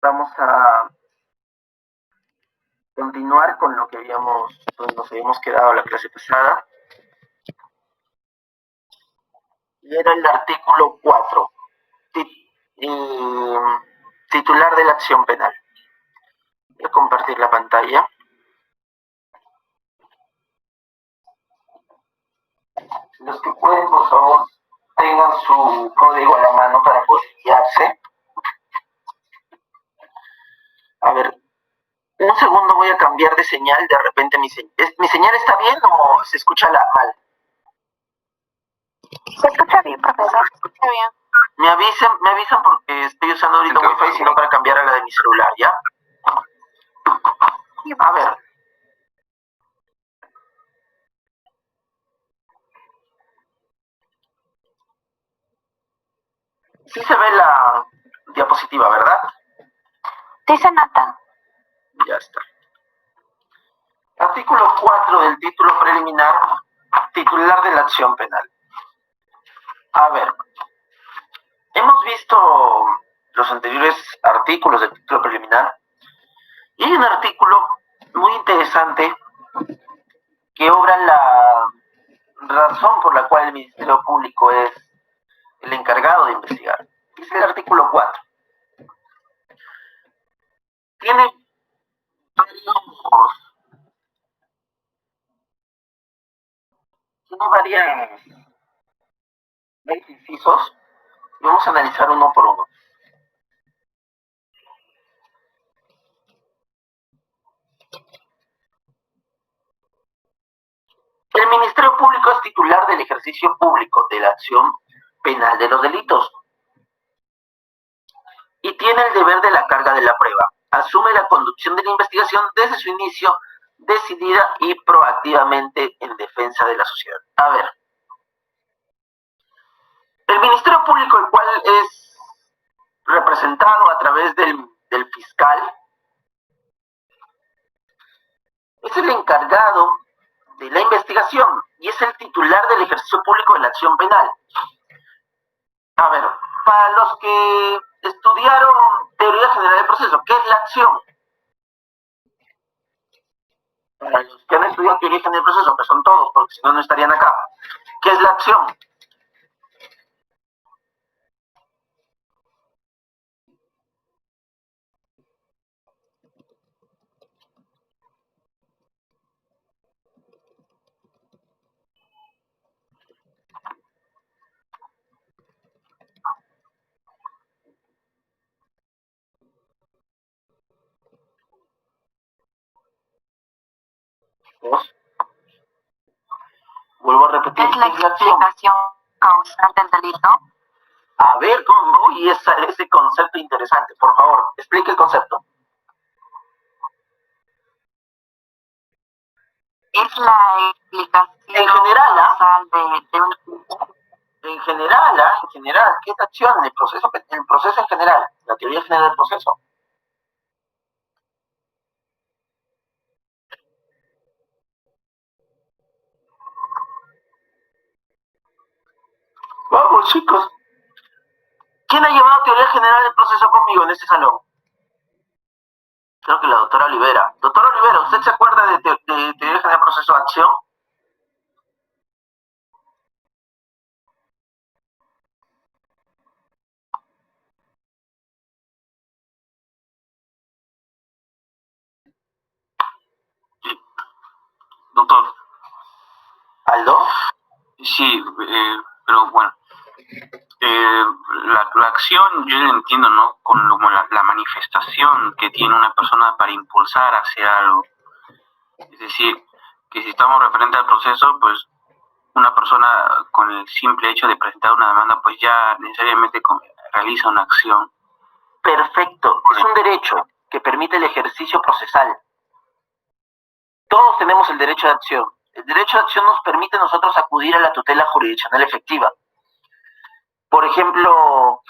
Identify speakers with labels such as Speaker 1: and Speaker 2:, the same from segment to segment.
Speaker 1: Vamos a continuar con lo que donde nos habíamos quedado la clase pasada. Y era el artículo 4, titular de la acción penal. Voy a compartir la pantalla. Los que pueden, por favor, tengan su código a la mano para poder guiarse. A ver, un segundo, voy a cambiar de señal. De repente mi señal está bien o se escucha mal.
Speaker 2: Se escucha bien, profesor, se escucha bien.
Speaker 1: Me avisan porque estoy usando ahorita Wi-Fi, sino para cambiar a la de mi celular, ¿ya? A ver. Sí se ve la diapositiva, ¿verdad?
Speaker 2: Dice nota.
Speaker 1: Ya está. Artículo 4 del título preliminar, titular de la acción penal. A ver, hemos visto los anteriores artículos del título preliminar y hay un artículo muy interesante que obra la razón por la cual el Ministerio Público es el encargado de investigar. Es el artículo 4. Tiene varios incisos y vamos a analizar uno por uno. El Ministerio Público es titular del ejercicio público de la acción penal de los delitos y tiene el deber de la carga de la prueba. Asume la conducción de la investigación desde su inicio, decidida y proactivamente en defensa de la sociedad. A ver, el Ministerio Público, el cual es representado a través del fiscal, es el encargado de la investigación y es el titular del ejercicio público de la acción penal. A ver, para los que estudiaron teoría general del proceso, ¿qué es la acción? Para los que han estudiado teoría general del proceso, que son todos, porque si no, no estarían acá. ¿Qué es la acción? Dos. Vuelvo a repetir.
Speaker 2: ¿Es la explicación causal del delito?
Speaker 1: A ver, ¿cómo? Y ese concepto interesante. Por favor, explique el concepto.
Speaker 2: Es la explicación
Speaker 1: en general,
Speaker 2: causal de un...
Speaker 1: En general, ¿qué es acción? El proceso en general, la teoría general del proceso. Vamos, chicos. ¿Quién ha llevado teoría general del proceso conmigo en este salón? Creo que la doctora Olivera. Doctora Olivera, ¿usted se acuerda de teoría general del proceso de acción? Sí. Doctor. ¿Aldo?
Speaker 3: Sí, pero bueno. La acción yo la entiendo, ¿no? Como la manifestación que tiene una persona para impulsar hacia algo. Es decir, que si estamos referente al proceso, pues una persona con el simple hecho de presentar una demanda, pues ya necesariamente realiza una acción.
Speaker 1: Perfecto, es un derecho que permite el ejercicio procesal. Todos tenemos el derecho de acción. El derecho de acción nos permite a nosotros acudir a la tutela jurisdiccional efectiva. Por ejemplo,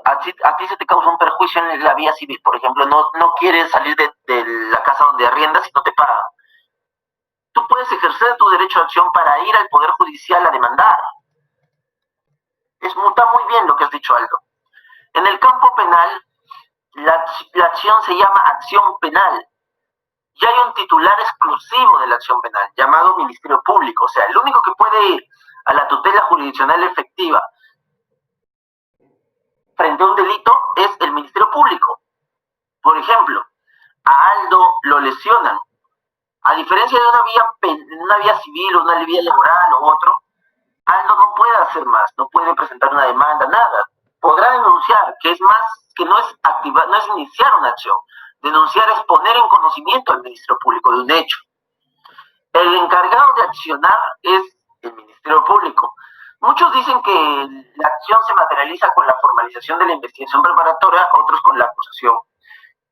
Speaker 1: a ti se te causa un perjuicio en la vía civil, por ejemplo, no quieres salir de la casa donde arriendas y no te pagan. Tú puedes ejercer tu derecho de acción para ir al Poder Judicial a demandar. Está muy bien lo que has dicho, Aldo. En el campo penal, acción se llama acción penal. Y hay un titular exclusivo de la acción penal, llamado Ministerio Público. O sea, el único que puede ir a la tutela jurisdiccional efectiva frente a un delito es el Ministerio Público. Por ejemplo, a Aldo lo lesionan. A diferencia de una vía civil o una vía laboral o otro, Aldo no puede hacer más, no puede presentar una demanda, nada. Podrá denunciar, que es más, que no es activar, no es iniciar una acción. Denunciar es poner en conocimiento al Ministerio Público de un hecho. El encargado de accionar es el Ministerio Público. Muchos dicen que la acción se materializa con la formalización de la investigación preparatoria, otros con la acusación.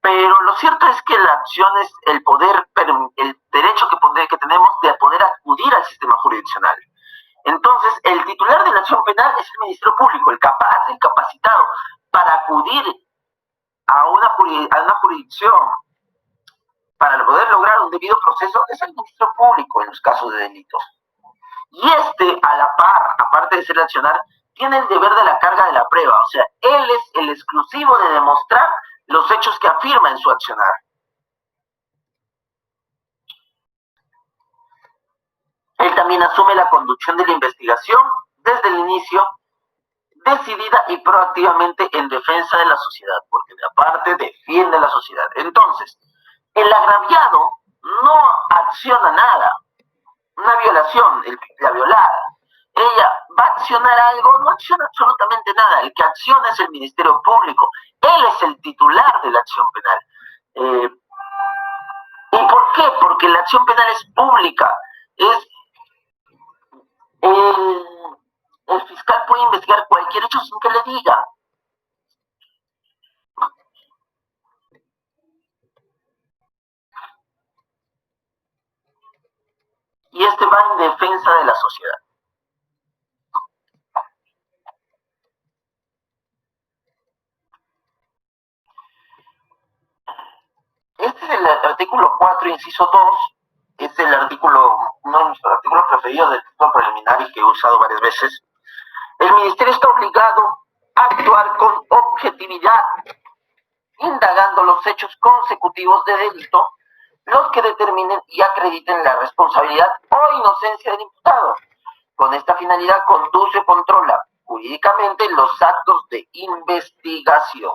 Speaker 1: Pero lo cierto es que la acción es el poder, el derecho que tenemos de poder acudir al sistema jurisdiccional. Entonces, el titular de la acción penal es el Ministerio Público, el capaz, el capacitado para acudir a una jurisdicción para poder lograr un debido proceso es el Ministerio Público en los casos de delitos. Y a la par, aparte de ser accionar, tiene el deber de la carga de la prueba, o sea, él es el exclusivo de demostrar los hechos que afirma en su accionar. Él también asume la conducción de la investigación desde el inicio, decidida y proactivamente en defensa de la sociedad, porque de aparte defiende a la sociedad. Entonces, el agraviado no acciona nada. Una violación, la violada, ella va a accionar algo, no acciona absolutamente nada. El que acciona es el Ministerio Público. Él es el titular de la acción penal. ¿Y por qué? Porque la acción penal es pública. El fiscal puede investigar cualquier hecho sin que le diga. Y va en defensa de la sociedad. Este es el artículo 4, inciso 2. Es el artículo, uno de mis artículos preferidos del título preliminar y que he usado varias veces. El Ministerio está obligado a actuar con objetividad, indagando los hechos consecutivos de delito, los que determinen y acrediten la responsabilidad o inocencia del imputado. Con esta finalidad conduce o controla jurídicamente los actos de investigación.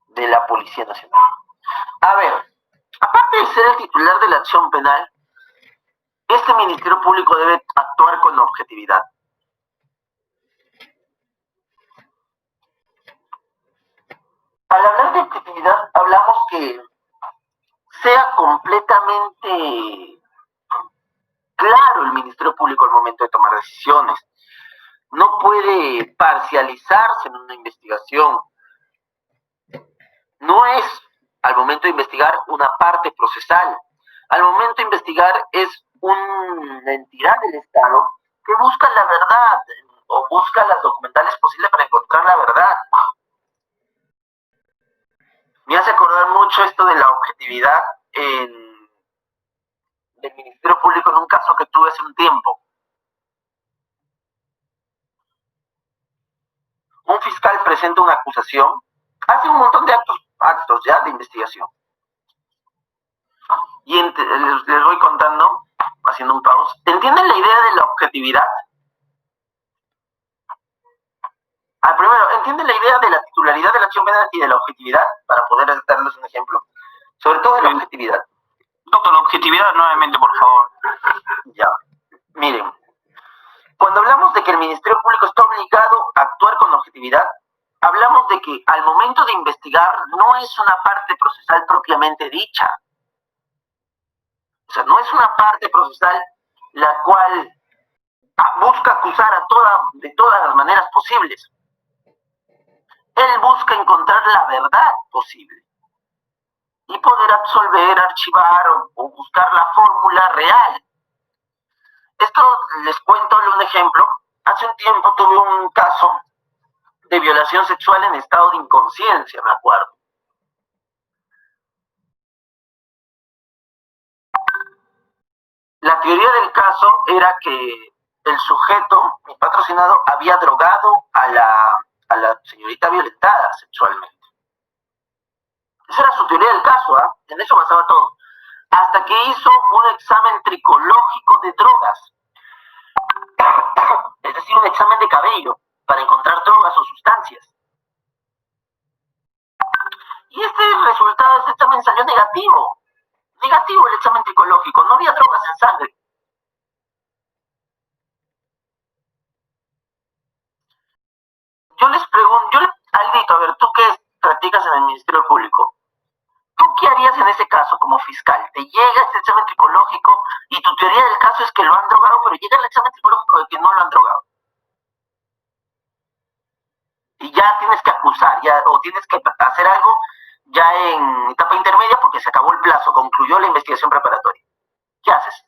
Speaker 1: De la Policía Nacional. A ver, aparte de ser el titular de la acción penal, este Ministerio Público debe actuar con objetividad. Al hablar de objetividad, hablamos que sea completamente claro el Ministerio Público al momento de tomar decisiones. No puede parcializarse en una investigación. No es, al momento de investigar, una parte procesal. Al momento de investigar es una entidad del Estado que busca la verdad o busca las documentales posibles para encontrar la verdad. Me hace acordar mucho esto de la objetividad del Ministerio Público en un caso que tuve hace un tiempo. Un fiscal presenta una acusación, hace un montón de actos ya de investigación. Y les voy contando, haciendo un pause. ¿Entienden la idea de la objetividad? Primero, ¿entienden la idea de la titularidad de la acción penal y de la objetividad? Para poder darles un ejemplo. Sobre todo de la objetividad.
Speaker 3: Doctor, la objetividad nuevamente, por favor.
Speaker 1: Ya. Miren, cuando hablamos de que el Ministerio Público está obligado a actuar con objetividad, hablamos de que al momento de investigar no es una parte procesal propiamente dicha. O sea, no es una parte procesal la cual busca acusar de todas las maneras posibles. Él busca encontrar la verdad posible y poder absolver, archivar o buscar la fórmula real. Esto les cuento un ejemplo. Hace un tiempo tuve un caso de violación sexual en estado de inconsciencia, me acuerdo. teoría del caso era que el sujeto, mi patrocinado, había drogado a la señorita violentada sexualmente. Esa era su teoría del caso, ¿ah? En eso basaba todo. Hasta que hizo un examen tricológico de drogas, es decir, un examen de cabello, para encontrar drogas o sustancias. Y este resultado de este examen salió negativo. Negativo el examen tricológico, no había drogas en sangre. Yo les pregunto, Aldito, a ver, tú que practicas en el Ministerio Público, ¿tú qué harías en ese caso como fiscal? Te llega este examen tricológico y tu teoría del caso es que lo han drogado, pero llega el examen tricológico de que no lo han drogado. Y ya tienes que acusar, o tienes que hacer algo ya en etapa intermedia porque se acabó el plazo, concluyó la investigación preparatoria. ¿Qué haces?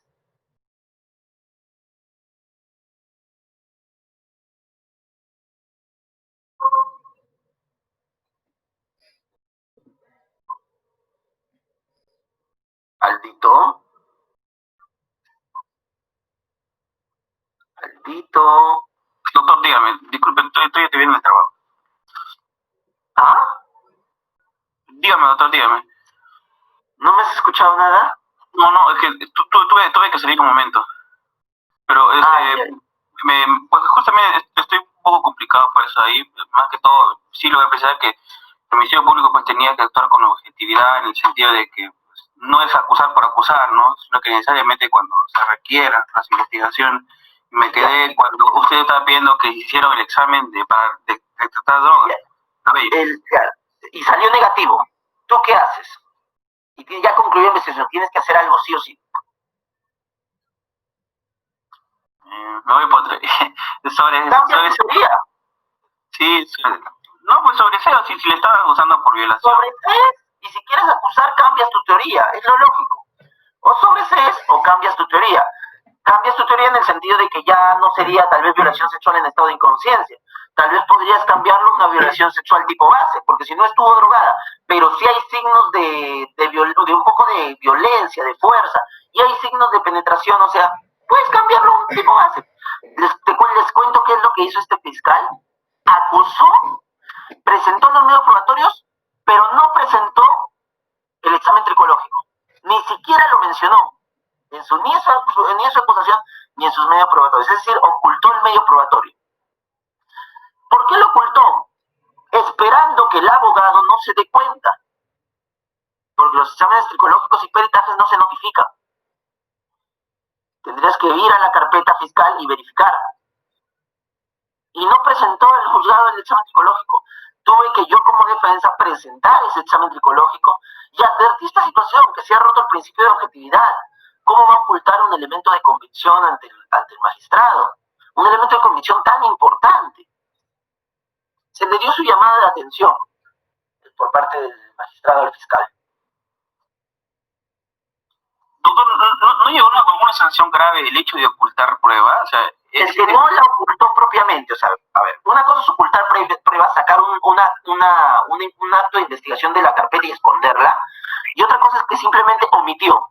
Speaker 1: Aldito, Aldito.
Speaker 3: Doctor, dígame, disculpe, estoy viendo el trabajo.
Speaker 1: ¿Ah?
Speaker 3: Dígame, doctor, dígame.
Speaker 1: ¿No me has escuchado nada?
Speaker 3: No, es que tuve que salir un momento. Pero pues justamente estoy un poco complicado por eso ahí. Más que todo, sí lo voy a pensar que el Ministerio Público pues tenía que actuar con objetividad en el sentido de que pues, no es acusar por acusar, ¿no? Sino que necesariamente cuando se requiera las investigaciones. Me quedé cuando usted estaba pidiendo que hicieron el examen para detectar drogas. A ver,
Speaker 1: y salió negativo. ¿Tú qué haces? Y ya concluyó la investigación. Tienes que hacer algo sí o sí.
Speaker 3: me voy por sobre
Speaker 1: teoría.
Speaker 3: Sí, no, pues sobre eso, si le estaban acusando por violación.
Speaker 1: Sobre CES, y si quieres acusar, cambias tu teoría, es lo lógico. O sobre CES o cambias tu teoría. Cambias tu teoría en el sentido de que ya no sería tal vez violación sexual en estado de inconsciencia. Tal vez podrías cambiarlo a una violación sexual tipo base, porque si no estuvo drogada, pero sí hay signos de un poco de violencia, de fuerza, y hay signos de penetración, o sea, puedes cambiarlo a un tipo base. Les cuento qué es lo que hizo este fiscal. Acusó, presentó los medios probatorios, pero no presentó el examen tricológico. Ni siquiera lo mencionó ni en su acusación ni en sus medios probatorios. Es decir, ocultó el medio probatorio. ¿Por qué lo ocultó? Esperando que el abogado no se dé cuenta. Porque los exámenes tricológicos y peritajes no se notifican. Tendrías que ir a la carpeta fiscal y verificar. Y no presentó el juzgado el examen tricológico. Tuve que yo como defensa presentar ese examen tricológico y advertí esta situación, que se ha roto el principio de objetividad. ¿Cómo va a ocultar un elemento de convicción ante el magistrado? Un elemento de convicción tan importante. Se le dio su llamada de atención por parte del magistrado al fiscal.
Speaker 3: Doctor, ¿no llevó alguna sanción grave el hecho de ocultar pruebas? O sea,
Speaker 1: es que no la ocultó propiamente. O sea, a ver, una cosa es ocultar pruebas, sacar un acto de investigación de la carpeta y esconderla, y otra cosa es que simplemente omitió.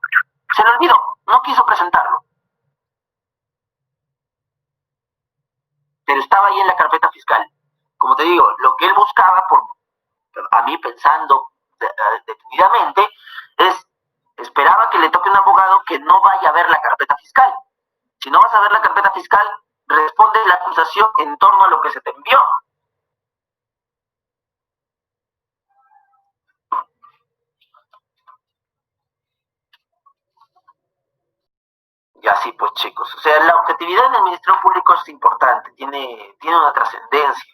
Speaker 1: Se le olvidó, no quiso presentarlo. Pero estaba ahí en la carpeta fiscal. Como te digo, lo que él buscaba, a mí pensando detenidamente, esperaba que le toque un abogado que no vaya a ver la carpeta fiscal. Si no vas a ver la carpeta fiscal, responde la acusación en torno a lo que se te envió. Y así pues, chicos. O sea, la objetividad en el Ministerio Público es importante, tiene una trascendencia.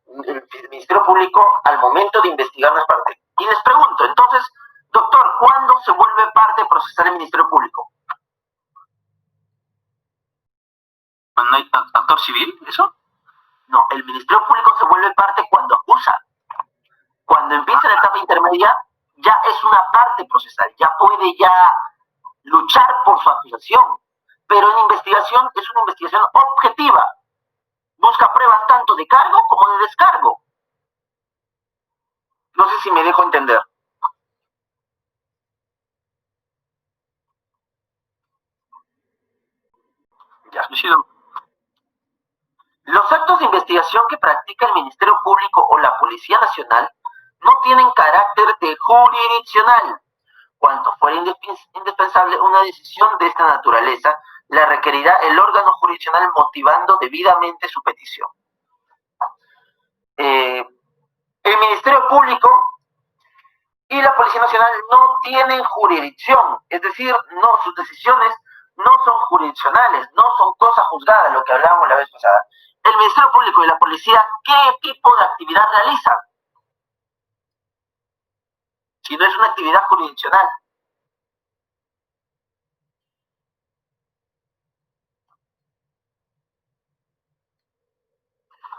Speaker 1: El Ministerio Público, al momento de investigar, no es parte. Y les pregunto, entonces, doctor, ¿cuándo se vuelve parte procesal el Ministerio Público?
Speaker 3: ¿Cuando hay actor civil, eso?
Speaker 1: No, el Ministerio Público se vuelve parte cuando acusa. Cuando empieza la etapa intermedia, ya es una parte procesal, ya puede luchar por su acusación. Pero en investigación es una investigación objetiva. Busca pruebas tanto de cargo como de descargo. No sé si me dejo entender. Ya. Los actos de investigación que practica el Ministerio Público o la Policía Nacional no tienen carácter de jurisdiccional. Cuanto fuera indispensable una decisión de esta naturaleza, la requerirá el órgano jurisdiccional motivando debidamente su petición. El Ministerio Público y la Policía Nacional no tienen jurisdicción, es decir, no, sus decisiones no son jurisdiccionales, no son cosa juzgada, lo que hablábamos la vez pasada. El Ministerio Público y la Policía, ¿qué tipo de actividad realizan? Si no es una actividad jurisdiccional.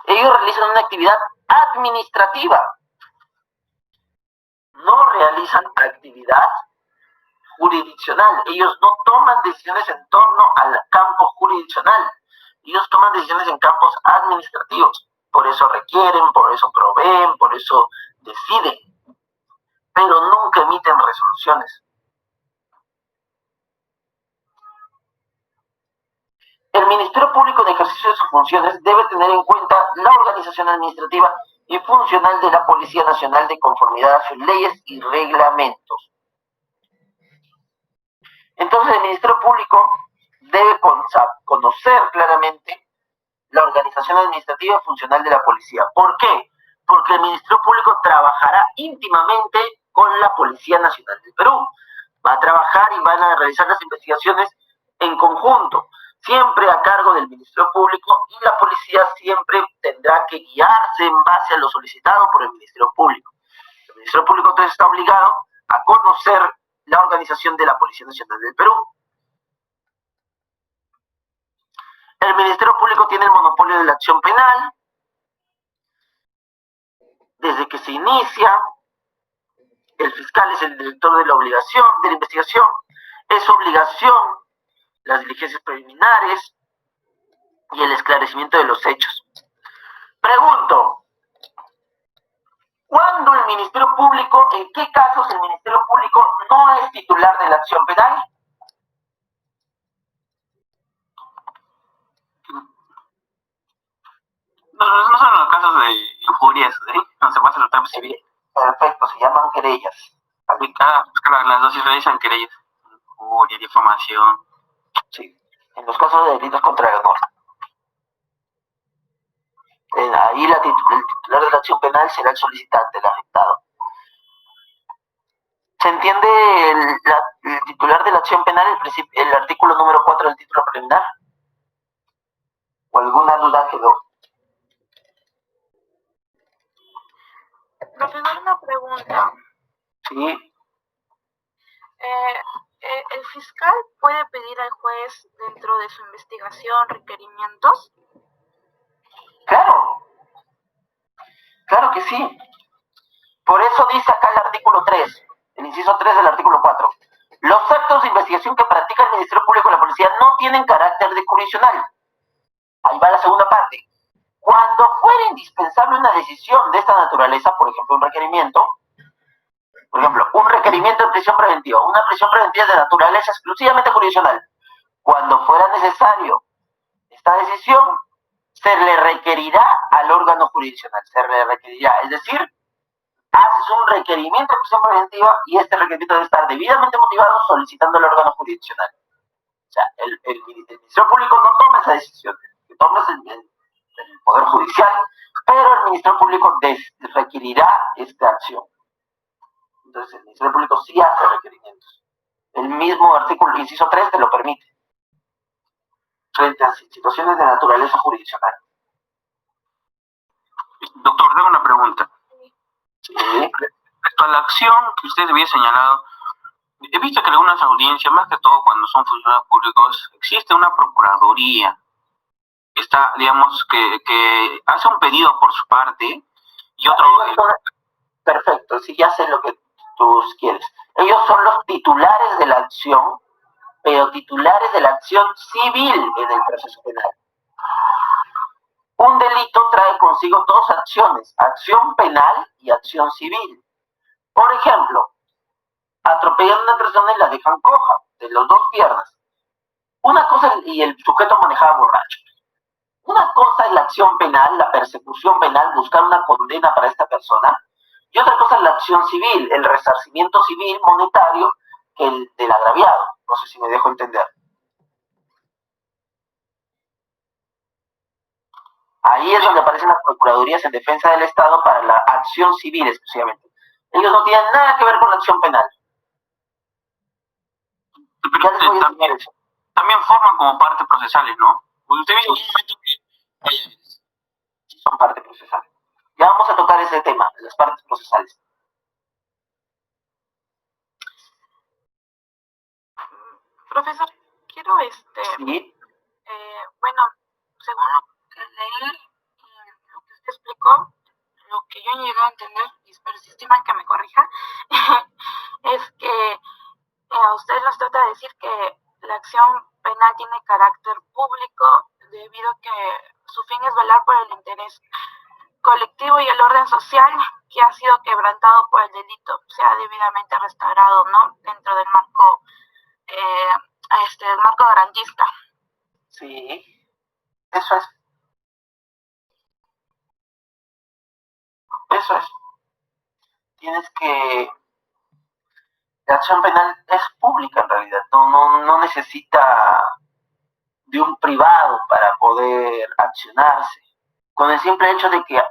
Speaker 1: Ellos realizan una actividad administrativa, no realizan actividad jurisdiccional. Ellos no toman decisiones en torno al campo jurisdiccional. Ellos toman decisiones en campos administrativos. Por eso requieren, por eso proveen, por eso deciden. Pero nunca emiten resoluciones. El Ministerio Público en ejercicio de sus funciones debe tener en cuenta la organización administrativa y funcional de la Policía Nacional de conformidad a sus leyes y reglamentos. Entonces el Ministerio Público debe conocer claramente la organización administrativa y funcional de la policía. ¿Por qué? Porque el Ministerio Público trabajará íntimamente con la Policía Nacional del Perú. Va a trabajar y van a realizar las investigaciones en conjunto, siempre a cargo del Ministerio Público, y la policía siempre tendrá que guiarse en base a lo solicitado por el Ministerio Público. El Ministerio Público entonces está obligado a conocer la organización de la Policía Nacional del Perú. El Ministerio Público tiene el monopolio de la acción penal. Desde que se inicia, el fiscal es el director de la obligación, de la investigación. Es obligación las diligencias preliminares y el esclarecimiento de los hechos. Pregunto, ¿cuándo el Ministerio Público, en qué casos el Ministerio Público no es titular de la acción penal?
Speaker 3: No son los casos de injurias, no se pasa el tiempo civil.
Speaker 1: Perfecto, se llaman querellas.
Speaker 3: Las dos se realizan querellas. Injuria, difamación.
Speaker 1: Sí, en los casos de delitos contra el honor. Ahí el titular de la acción penal será el solicitante, el afectado. ¿Se entiende el titular de la acción penal, el artículo número 4 del título preliminar? ¿O alguna duda quedó?
Speaker 2: Profesor, una pregunta.
Speaker 1: Sí.
Speaker 2: ¿El fiscal puede pedir al juez dentro de su investigación requerimientos?
Speaker 1: Claro. Claro que sí. Por eso dice acá el artículo 3, el inciso 3 del artículo 4. Los actos de investigación que practica el Ministerio Público y la Policía no tienen carácter de jurisdiccional. Ahí va la segunda parte. Cuando fuera indispensable una decisión de esta naturaleza, por ejemplo, un requerimiento de prisión preventiva, una prisión preventiva de naturaleza exclusivamente jurisdiccional, cuando fuera necesario esta decisión, se le requerirá al órgano jurisdiccional, es decir, haces un requerimiento de prisión preventiva y este requerimiento debe estar debidamente motivado solicitando al órgano jurisdiccional. O sea, el Ministerio Público no toma esa decisión, que toma el Poder Judicial, pero el Ministerio Público requerirá esta acción. Entonces, el Ministerio Público sí hace requerimientos. El mismo artículo, inciso 3, te lo permite, frente a situaciones de naturaleza jurisdiccional.
Speaker 3: Doctor, tengo una pregunta.
Speaker 1: Sí.
Speaker 3: Respecto a la acción que usted había señalado, he visto que en algunas audiencias, más que todo cuando son funcionarios públicos, existe una procuraduría. Está, digamos, que hace un pedido por su parte y otro...
Speaker 1: Perfecto, sí, ya sé lo que tú quieres. Ellos son los titulares de la acción, pero titulares de la acción civil en el proceso penal. Un delito trae consigo dos acciones, acción penal y acción civil. Por ejemplo, atropellan a una persona y la dejan coja de las dos piernas. Una cosa, y el sujeto manejaba borracho. Una cosa es la acción penal, la persecución penal, buscar una condena para esta persona, y otra cosa es la acción civil, el resarcimiento civil monetario que el del agraviado. No sé si me dejo entender. Ahí es donde aparecen las procuradurías en defensa del Estado para la acción civil exclusivamente. Ellos no tienen nada que ver con la acción penal.
Speaker 3: Pero
Speaker 1: Ya les voy a enseñar eso.
Speaker 3: También forman como parte procesales, ¿no? Porque usted vio en un momento que
Speaker 1: Sí, son parte procesal. Ya vamos a tocar ese tema, las partes procesales.
Speaker 2: Profesor, quiero
Speaker 1: Sí,
Speaker 2: bueno, según lo que leí y lo que usted explicó, lo que yo llegué a entender, y espero si estoy mal que me corrija, es que usted nos trata de decir que la acción penal tiene carácter público debido a que su fin es velar por el interés colectivo y el orden social que ha sido quebrantado por el delito sea debidamente restaurado, ¿no? Dentro del marco, el marco garantista.
Speaker 1: sí, eso es. Eso es. Tienes que... La acción penal es pública en realidad, no necesita de un privado para poder accionarse. Con el simple hecho de que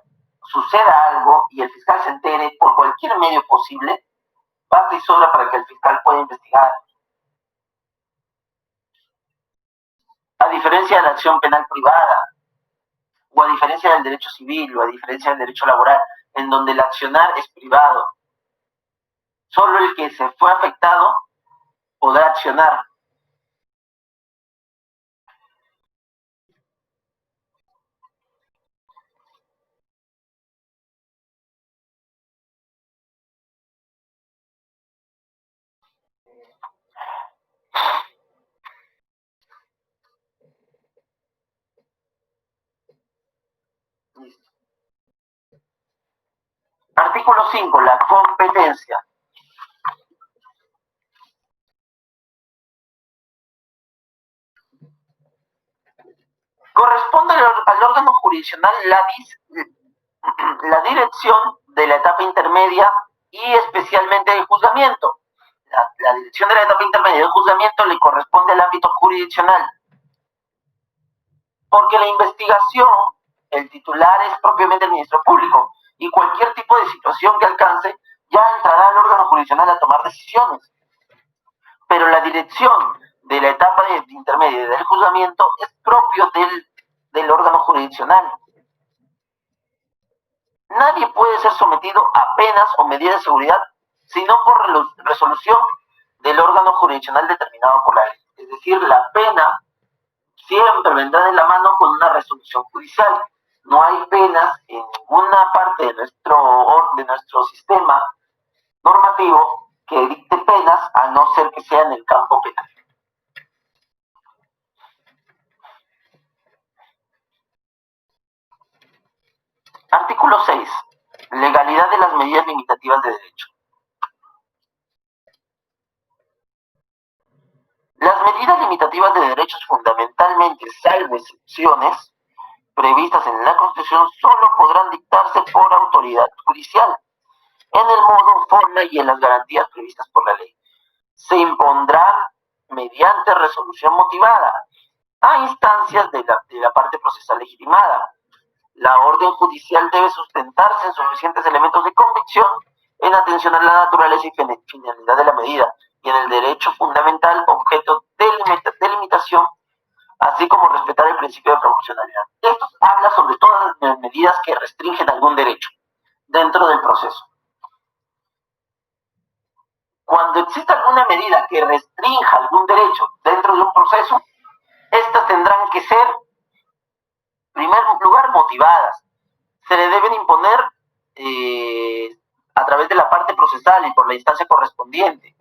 Speaker 1: suceda algo y el fiscal se entere por cualquier medio posible, basta y sobra para que el fiscal pueda investigar. A diferencia de la acción penal privada, o a diferencia del derecho civil, o a diferencia del derecho laboral, en donde el accionar es privado. Solo el que se fue afectado podrá accionar. Listo. Artículo 5. La competencia. Corresponde al órgano jurisdiccional la dirección de la etapa intermedia y especialmente del juzgamiento. La dirección de la etapa intermedia del juzgamiento le corresponde al ámbito jurisdiccional. Porque la investigación, el titular es propiamente el ministro público y cualquier tipo de situación que alcance ya entrará al órgano jurisdiccional a tomar decisiones. Pero la dirección de la etapa intermedia del juzgamiento es propio del órgano jurisdiccional. Nadie puede ser sometido a penas o medidas de seguridad sino por resolución del órgano jurisdiccional determinado por la ley. Es decir, la pena siempre vendrá de la mano con una resolución judicial. No hay penas en ninguna parte de nuestro sistema normativo que dicte penas, a no ser que sea en el campo penal. Artículo 6. Legalidad de las medidas limitativas de derecho. Las medidas limitativas de derechos fundamentalmente, salvo excepciones previstas en la Constitución, solo podrán dictarse por autoridad judicial, en el modo, forma y en las garantías previstas por la ley. Se impondrán mediante resolución motivada a instancias de la parte procesal legitimada. La orden judicial debe sustentarse en suficientes elementos de convicción en atención a la naturaleza y finalidad de la medida y en el derecho fundamental objeto de limitación, así como respetar el principio de proporcionalidad. Esto habla sobre todas las medidas que restringen algún derecho dentro del proceso. Cuando exista alguna medida que restrinja algún derecho dentro de un proceso, estas tendrán que ser, en primer lugar, motivadas. Se le deben imponer a través de la parte procesal y por la instancia correspondiente.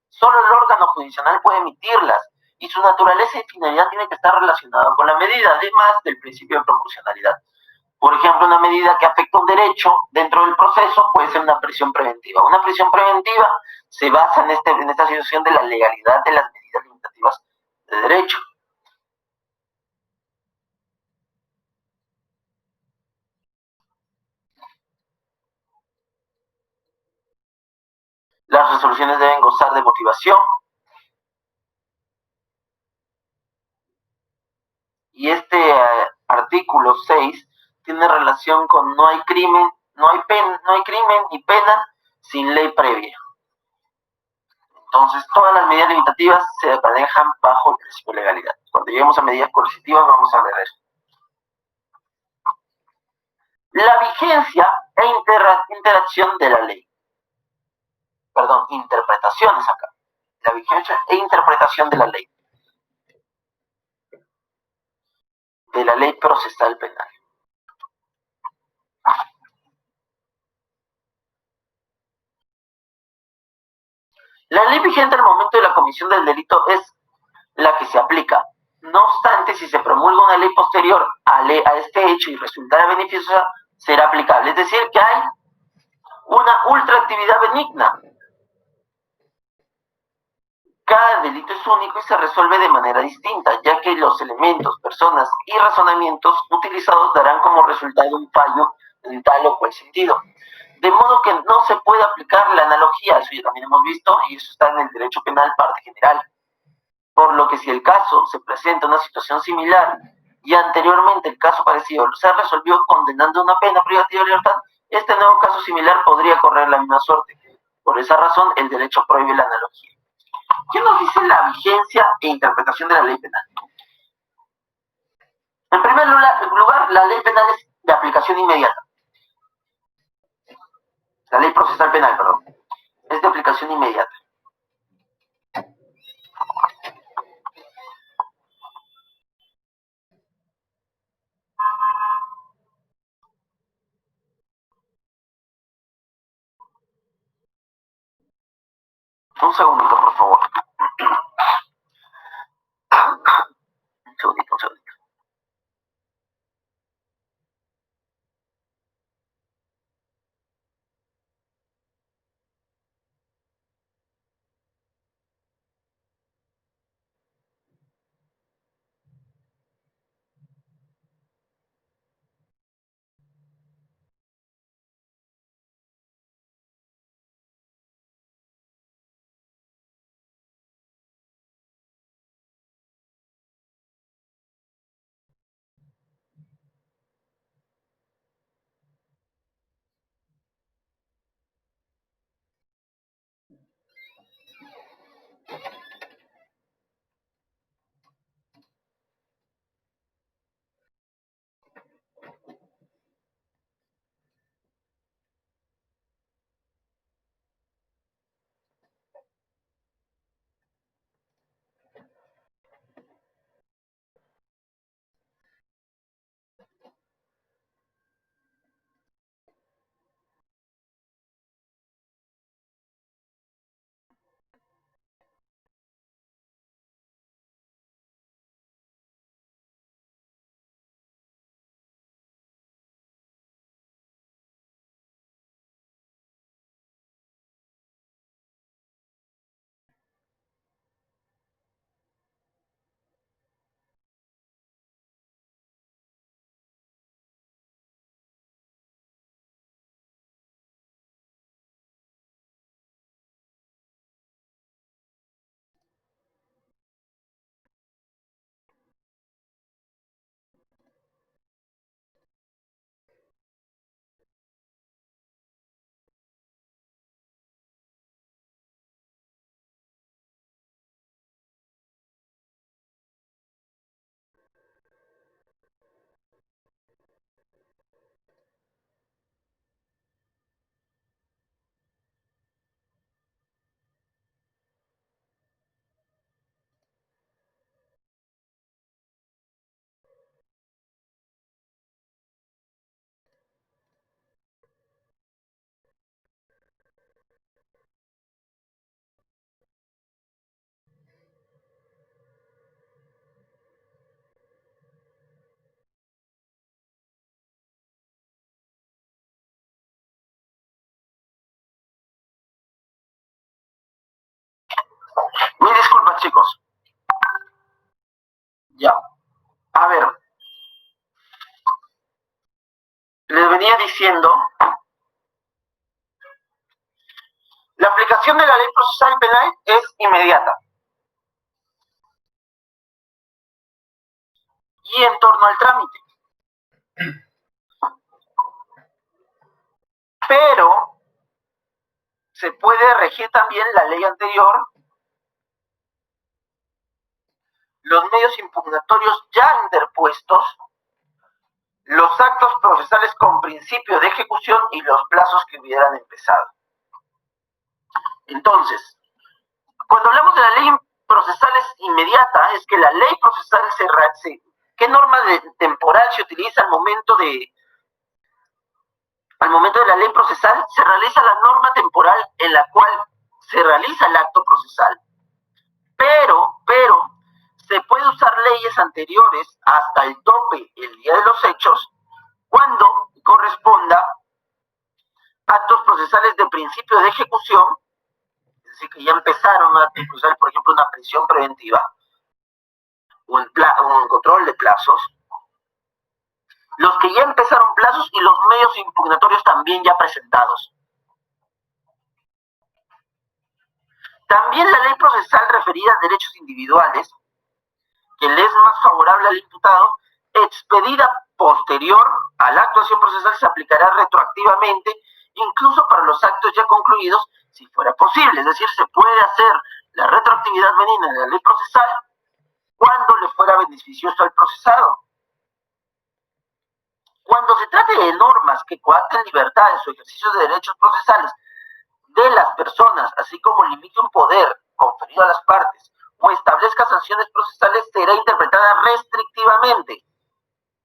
Speaker 1: Solo el órgano judicial puede emitirlas y su naturaleza y finalidad tiene que estar relacionada con la medida, además del principio de proporcionalidad. Por ejemplo, una medida que afecta un derecho dentro del proceso puede ser una prisión preventiva. Una prisión preventiva se basa en esta situación de la legalidad de las medidas limitativas de derecho. Las resoluciones deben gozar de motivación. Y este artículo 6 tiene relación con no hay crimen ni pena sin ley previa. Entonces, todas las medidas limitativas se manejan bajo el principio de legalidad. Cuando lleguemos a medidas coercitivas vamos a ver eso. La vigencia e interacción de la ley. Perdón, interpretaciones acá. La vigencia e interpretación de la ley. De la ley procesal penal. La ley vigente al momento de la comisión del delito es la que se aplica. No obstante, si se promulga una ley posterior a este hecho y resultara beneficiosa, será aplicable. Es decir, que hay una ultraactividad benigna. Cada delito es único y se resuelve de manera distinta, ya que los elementos, personas y razonamientos utilizados darán como resultado un fallo en tal o cual sentido. De modo que no se puede aplicar la analogía, eso ya también hemos visto, y eso está en el derecho penal parte general. Por lo que si el caso se presenta una situación similar y anteriormente el caso parecido se resolvió condenando una pena privativa de libertad, este nuevo caso similar podría correr la misma suerte. Por esa razón, el derecho prohíbe la analogía. ¿Qué nos dice la vigencia e interpretación de la ley penal? En primer lugar, la ley penal es de aplicación inmediata. La ley procesal penal, perdón, es de aplicación inmediata. Un segundito, por favor. Un segundito. Mil disculpas, chicos. Ya. A ver. Les venía diciendo, la aplicación de procesal penal es inmediata. Y en torno al trámite. Pero se puede regir también la ley anterior, los medios impugnatorios ya interpuestos, los actos procesales con principio de ejecución y los plazos que hubieran empezado. Entonces, cuando hablamos de la ley procesal es inmediata, es que la ley procesal ¿qué norma temporal se utiliza al momento de la ley procesal? Se realiza la norma temporal en la cual se realiza el acto procesal. Pero, se puede usar leyes anteriores hasta el tope, el día de los hechos, cuando corresponda actos procesales de principio de ejecución, es decir, que ya empezaron a ejecutar, por ejemplo, una prisión preventiva, un control de plazos, los que ya empezaron plazos y los medios impugnatorios también ya presentados. También la ley procesal referida a derechos individuales, que le es más favorable al imputado, expedida posterior a la actuación procesal, se aplicará retroactivamente, incluso para los actos ya concluidos, si fuera posible. Es decir, se puede hacer la retroactividad venida de la ley procesal cuando le fuera beneficioso al procesado. Cuando se trate de normas que coarten libertades o ejercicio de derechos procesales de las personas, así como limite un poder conferido a las partes o establezca sanciones procesales, será interpretada restrictivamente.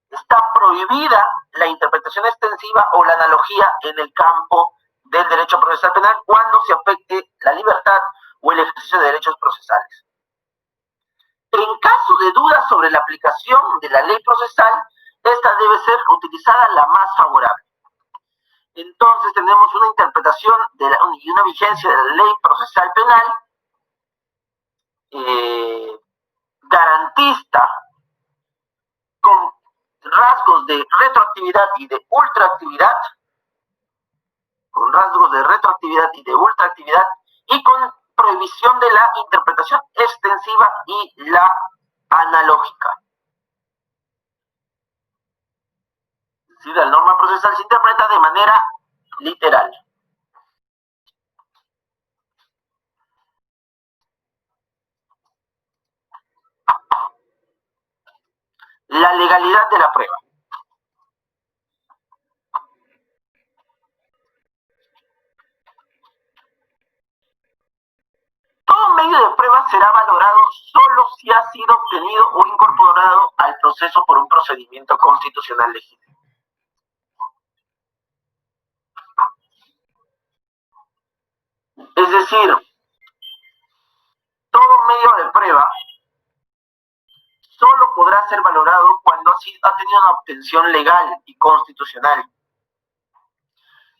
Speaker 1: Está prohibida la interpretación extensiva o la analogía en el campo del derecho procesal penal cuando se afecte la libertad o el ejercicio de derechos procesales. En caso de dudas sobre la aplicación de la ley procesal, esta debe ser utilizada la más favorable. Entonces tenemos una interpretación y una vigencia de la ley procesal penal garantista, con rasgos de retroactividad y de ultraactividad, y con prohibición de la interpretación extensiva y la analógica. Es decir, la norma procesal se interpreta de manera literal. La legalidad de la prueba. Todo medio de prueba será valorado solo si ha sido obtenido o incorporado al proceso por un procedimiento constitucional legítimo. Es decir, todo medio de prueba solo podrá ser valorado cuando ha tenido una obtención legal y constitucional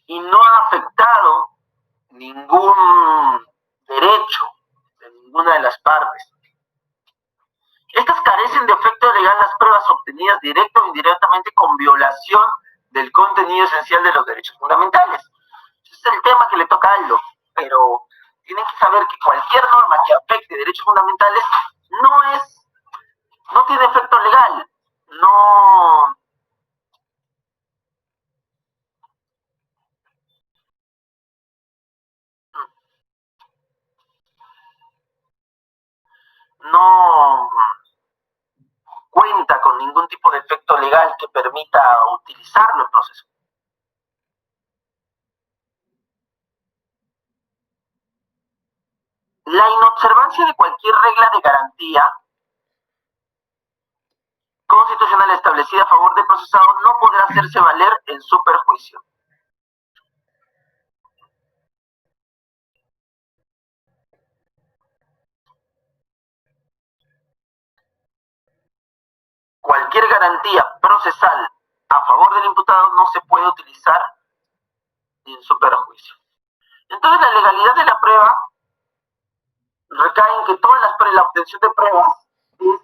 Speaker 1: y no ha afectado ningún derecho de ninguna de las partes. Estas carecen de efecto legal las pruebas obtenidas directa o indirectamente con violación del contenido esencial de los derechos fundamentales. Ese es el tema que le toca a Aldo, pero tienen que saber que cualquier norma que afecte derechos fundamentales no tiene efecto legal, no cuenta con ningún tipo de efecto legal que permita utilizarlo en proceso. La inobservancia de cualquier regla de garantía constitucional establecida a favor del procesado no podrá hacerse valer en su perjuicio. Cualquier garantía procesal a favor del imputado no se puede utilizar en su perjuicio. Entonces, la legalidad de la prueba recae en que la obtención de pruebas es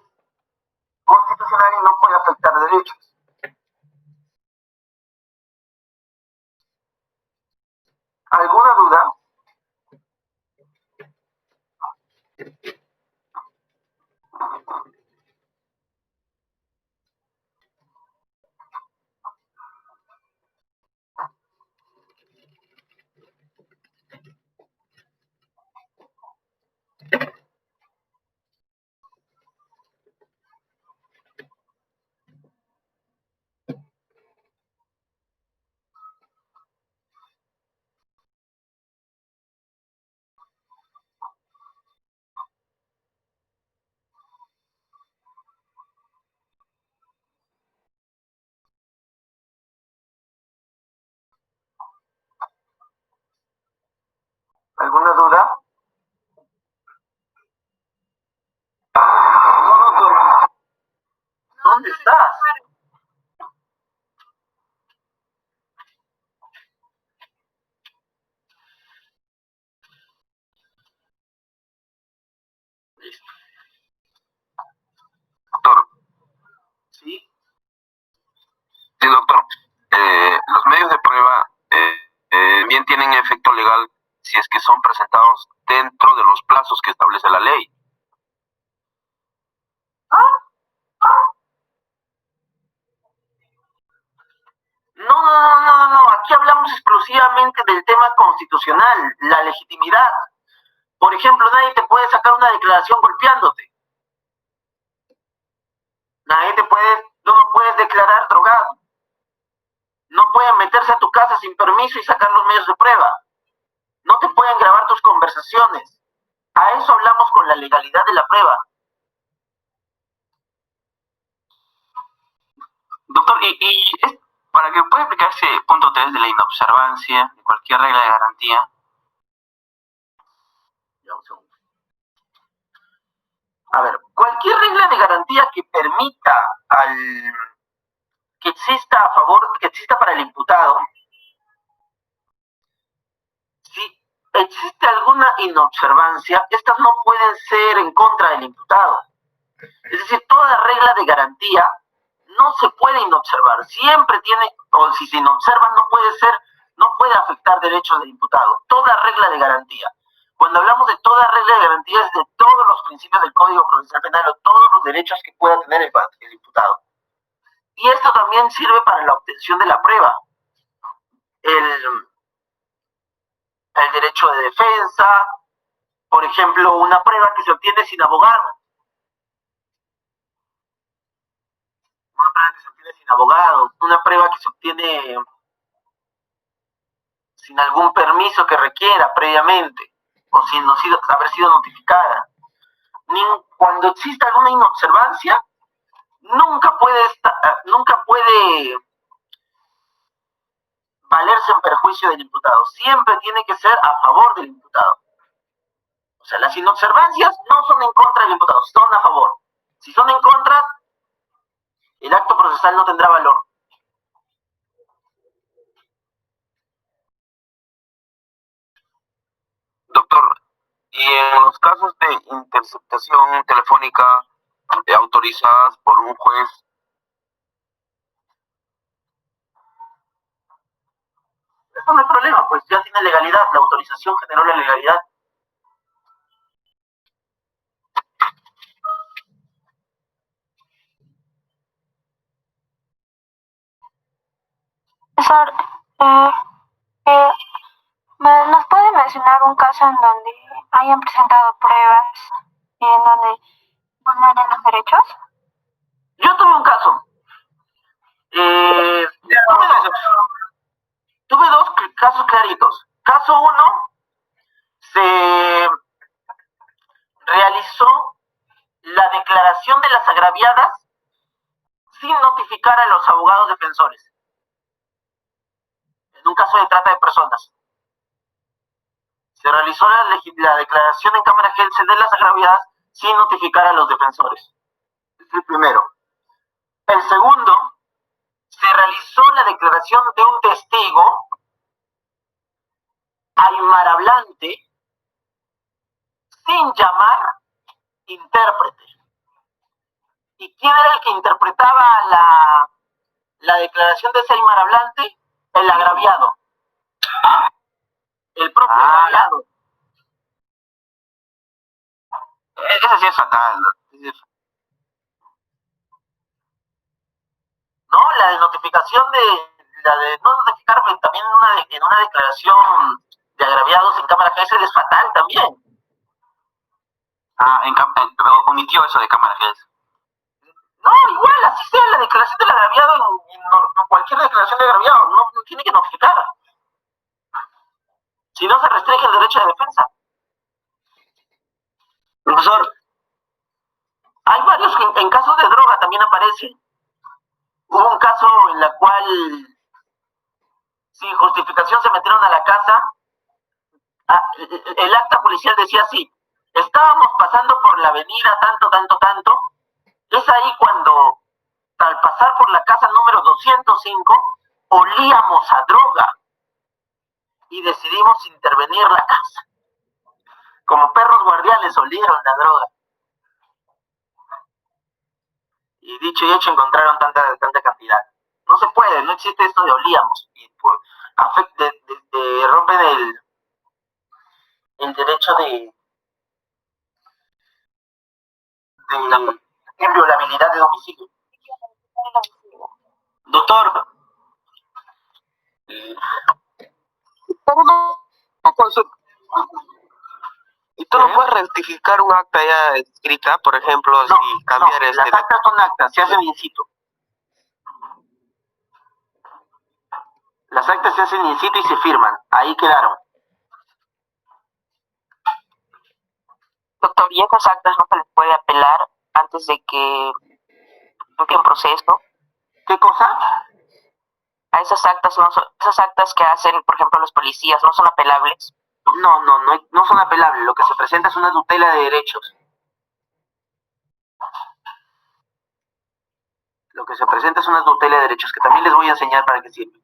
Speaker 1: constitucional y no puede afectar derechos. ¿Alguna duda? ¿Alguna duda? No, doctor. ¿Dónde estás? Listo.
Speaker 3: Doctor,
Speaker 1: ¿Sí?
Speaker 3: sí, doctor. Los medios de prueba bien tienen efecto legal si es que son presentados dentro de los plazos que establece la ley.
Speaker 1: No. Aquí hablamos exclusivamente del tema constitucional, la legitimidad. Por ejemplo, nadie te puede sacar una declaración golpeándote. Tú no puedes declarar drogado. No pueden meterse a tu casa sin permiso y sacar los medios de prueba. No te pueden grabar tus conversaciones. A eso hablamos con la legalidad de la prueba.
Speaker 3: Doctor, para que pueda aplicarse punto 3 de la inobservancia de cualquier regla de garantía.
Speaker 1: Ya, un segundo. A ver, cualquier regla de garantía que permita que exista para el imputado, si existe alguna inobservancia, estas no pueden ser en contra del imputado. Es decir, toda regla de garantía no se puede inobservar. Siempre tiene, o si se inobserva, no puede afectar derechos del imputado. Toda regla de garantía. Cuando hablamos de toda regla de garantía es de todos los principios del Código Procesal Penal o todos los derechos que pueda tener el imputado. Y esto también sirve para la obtención de la prueba. El derecho de defensa, por ejemplo, una prueba que se obtiene sin abogado. Una prueba que se obtiene sin abogado, una prueba que se obtiene sin algún permiso que requiera previamente o sin haber sido notificada. Cuando exista alguna inobservancia, nunca puede valerse en perjuicio del imputado. Siempre tiene que ser a favor del imputado. O sea, las inobservancias no son en contra del imputado, son a favor. Si son en contra, el acto procesal no tendrá valor.
Speaker 3: Doctor, y en los casos de interceptación telefónica autorizadas por un juez,
Speaker 1: Eso no hay problema, pues ya tiene legalidad, la autorización generó la legalidad.
Speaker 2: Profesor, ¿nos puede mencionar un caso en donde hayan presentado pruebas en donde vulneren los derechos?
Speaker 1: Yo tuve un caso. Tuve dos casos claritos. Caso 1, se realizó la declaración de las agraviadas sin notificar a los abogados defensores. En un caso de trata de personas. Se realizó la declaración en cámara agencia de las agraviadas sin notificar a los defensores. Es el primero. El segundo, se realizó la declaración de un testigo aymarhablante sin llamar intérprete. ¿Y quién era el que interpretaba la declaración de ese aymarhablante? El agraviado. El propio agraviado.
Speaker 3: ese sí es fatal.
Speaker 1: No, la de notificación la de no notificar también en una declaración de agraviados en cámara cárcel es fatal también.
Speaker 3: Omitió eso de cámara Hells.
Speaker 1: No, igual, así sea la declaración del agraviado en cualquier declaración de agraviado, no tiene que notificar. Si no, se restringe el derecho de defensa. Profesor, hay varios que en casos de droga también aparecen. Hubo un caso en la cual, sin justificación, se metieron a la casa. El acta policial decía así: estábamos pasando por la avenida tanto. Es ahí cuando, al pasar por la casa número 205, olíamos a droga y decidimos intervenir la casa. Como perros guardianes olieron la droga. Y dicho y hecho, encontraron tanta cantidad. No se puede, no existe esto de olíamos. Y pues, rompen el derecho de inviolabilidad de domicilio. Doctor, una consulta. ¿Y tú no puedes rectificar un acta ya escrita, por ejemplo, no, si cambiar no, las actas son actas, se hacen in situ. Las actas se hacen in situ y se firman, ahí quedaron.
Speaker 2: Doctor, ¿y esas actas no se les puede apelar antes de que en proceso?
Speaker 1: ¿Qué cosa?
Speaker 2: A esas actas, esas actas que hacen, por ejemplo, los policías, ¿no son apelables?
Speaker 1: No son apelables. Lo que se presenta es una tutela de derechos. Lo que se presenta es una tutela de derechos, que también les voy a enseñar para qué sirve.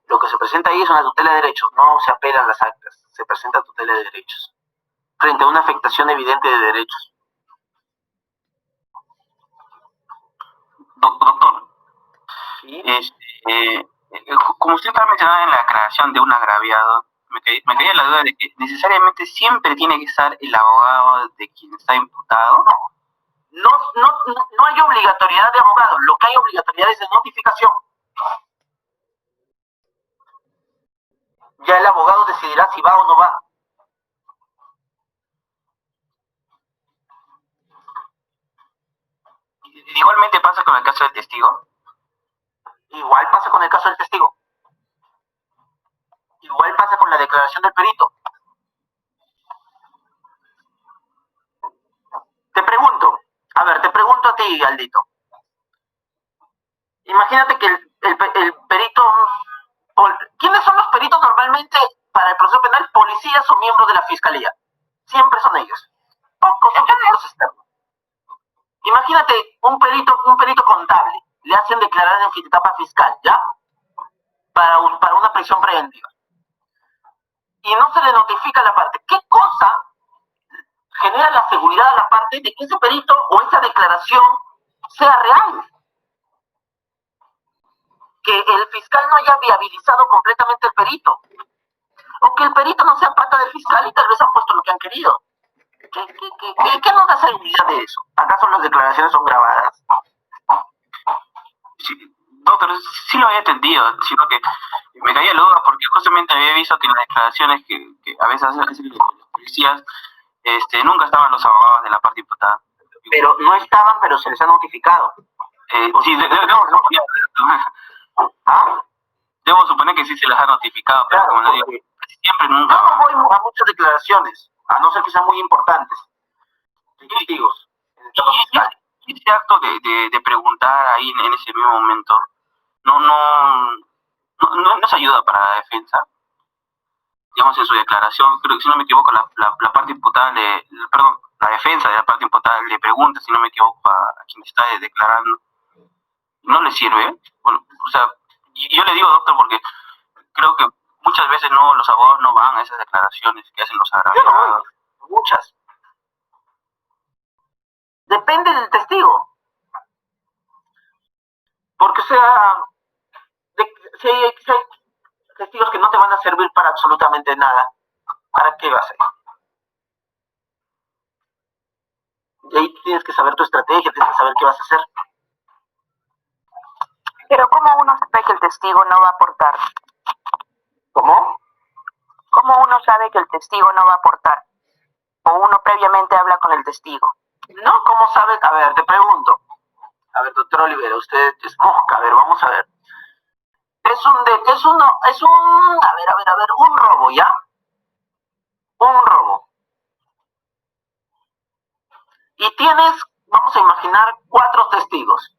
Speaker 1: Lo que se presenta ahí es una tutela de derechos, no se apelan las actas, se presenta tutela de derechos, frente a una afectación evidente de derechos.
Speaker 3: Doctor,
Speaker 1: ¿Sí?
Speaker 3: Como usted estaba mencionando en la creación de un agraviado, me caía la duda de que necesariamente siempre tiene que estar el abogado de quien está imputado.
Speaker 1: No hay obligatoriedad de abogado, lo que hay obligatoriedad es de notificación. Ya el abogado decidirá si va o no va.
Speaker 3: Igualmente pasa con el caso del testigo.
Speaker 1: Igual pasa con el caso del testigo. Igual pasa con la declaración del perito. Te pregunto a ti, Aldito. Imagínate que el perito... ¿Quiénes son los peritos normalmente para el proceso penal? Policías o miembros de la fiscalía. Siempre son ellos. Pocos son peritos externos. Imagínate un perito contable. Le hacen declarar en etapa fiscal, ¿ya? Para una prisión preventiva. Y no se le notifica a la parte. ¿Qué cosa genera la seguridad a la parte de que ese perito o esa declaración sea real? Que el fiscal no haya viabilizado completamente el perito, o que el perito no sea pata del fiscal y tal vez han puesto lo que han querido. ¿Qué nos da seguridad de eso? ¿Acaso las declaraciones son grabadas?
Speaker 3: Sí, doctor, sí lo había entendido, sino que me caía la duda porque justamente había visto que en las declaraciones que a veces hacen los policías, nunca estaban los abogados de la parte imputada.
Speaker 1: Pero no estaban, pero se les ha notificado.
Speaker 3: Sí, debo suponer que sí se les ha notificado, pero
Speaker 1: claro,
Speaker 3: como digo, siempre nunca.
Speaker 1: Yo no voy a muchas declaraciones, a no ser que sean muy importantes. Testigos.
Speaker 3: Y ese acto de preguntar ahí en ese mismo momento no nos ayuda para la defensa. Digamos, en su declaración, creo que si no me equivoco, la parte imputada, la defensa de la parte imputada le pregunta, si no me equivoco, a quien está declarando. ¿No le sirve? O sea, yo le digo, doctor, porque creo que muchas veces los abogados no van a esas declaraciones que hacen los agraviados.
Speaker 1: Muchas. Depende del testigo. Porque, si hay testigos que no te van a servir para absolutamente nada, ¿para qué vas a ir? Y ahí tienes que saber tu estrategia, tienes que saber qué vas a hacer.
Speaker 2: Pero ¿cómo uno sabe que el testigo no va a aportar?
Speaker 1: ¿Cómo?
Speaker 2: ¿Cómo uno sabe que el testigo no va a aportar? o uno previamente habla con el testigo.
Speaker 1: No, ¿cómo sabe? A ver, te pregunto. A ver, doctor Olivera, usted es mosca. A ver, vamos a ver. A ver, un robo, ¿ya? Un robo. Y tienes, vamos a imaginar, 4 testigos.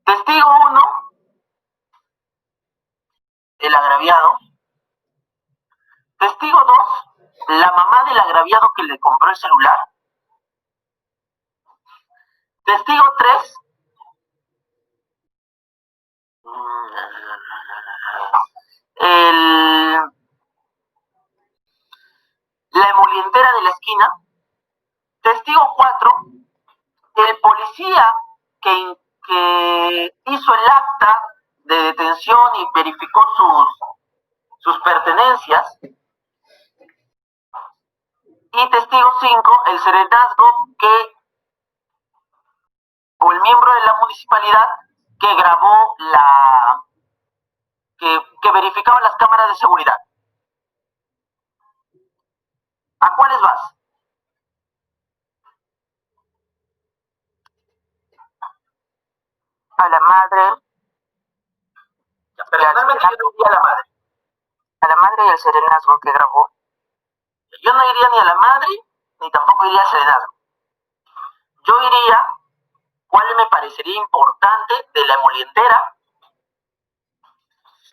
Speaker 1: Testigo 1, el agraviado. Testigo 2, la mamá del agraviado que le compró el celular. Testigo 3, la emolientera de la esquina. Testigo 4, el policía que hizo el acta de detención y verificó sus pertenencias. Y testigo 5, el serenazgo o el miembro de la municipalidad que grabó que verificaba las cámaras de seguridad. ¿A cuáles vas?
Speaker 2: A la madre.
Speaker 1: Personalmente yo no iría a la madre.
Speaker 2: A la madre y al serenazgo que grabó.
Speaker 1: Yo no iría ni a la madre, ni tampoco iría al serenazgo. Yo iría, ¿cuál me parecería importante de la emolientera?